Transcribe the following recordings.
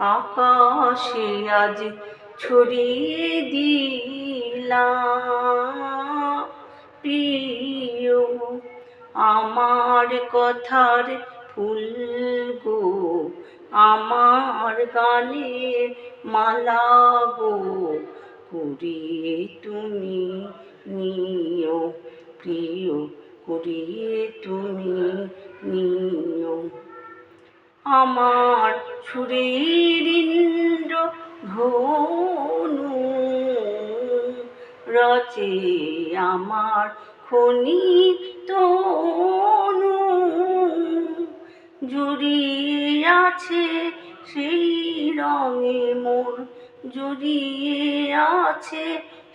আকাশে আজ ছড়িয়ে দিলাম প্রিয় আমার কথার ফুল গো, আমার গানের মালা গো, কুড়িয়ে তুমি নিও প্রিয়, কুড়িয়ে তুমি নিও। আমার সুরের ইন্দ্র ধনু রচে আমার খনিত তনু, জড়িয়ে আছে সেই রঙে মোর, জড়িয়ে আছে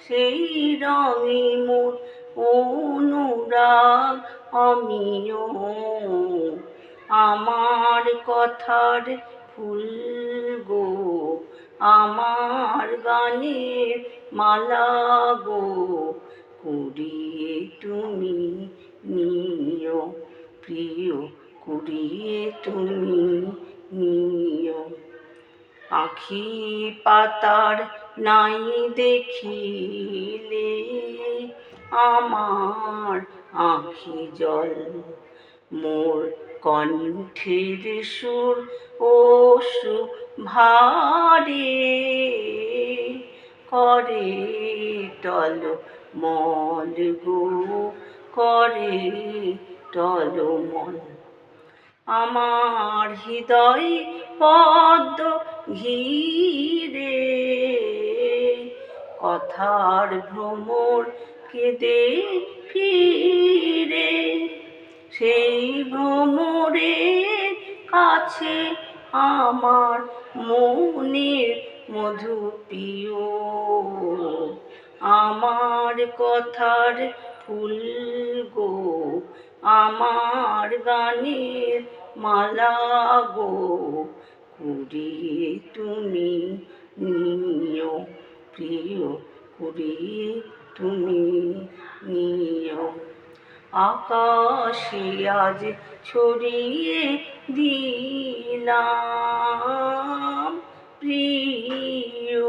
সেই রঙে মোর অনুরাগ আমিও। আমার কথার ফুল গো, আমার গানের মালা গো, কুড়িয়ে তুমি নিও প্রিয়, কুড়িয়ে তুমি নিও। আখি পাতার নাই দেখিলে আমার আখি জল, মোর কণ্ঠের সুর অশ্রু ভারে করে টলমল গো, করে টলমল। আমার হৃদয় পদ্ম ঘিরে কথার ভ্রমর কেঁদে ফিরে, সেই ভ্রমরের কাছে আমার মনের মধু প্রিয়। আমার কথার ফুল গো, আমার গানের মালা গো, কুড়িয়ে তুমি নিও প্রিয়, কুড়িয়ে তুমি নিও। আকাশে আজ ছড়িয়ে দিলাম প্রিয়।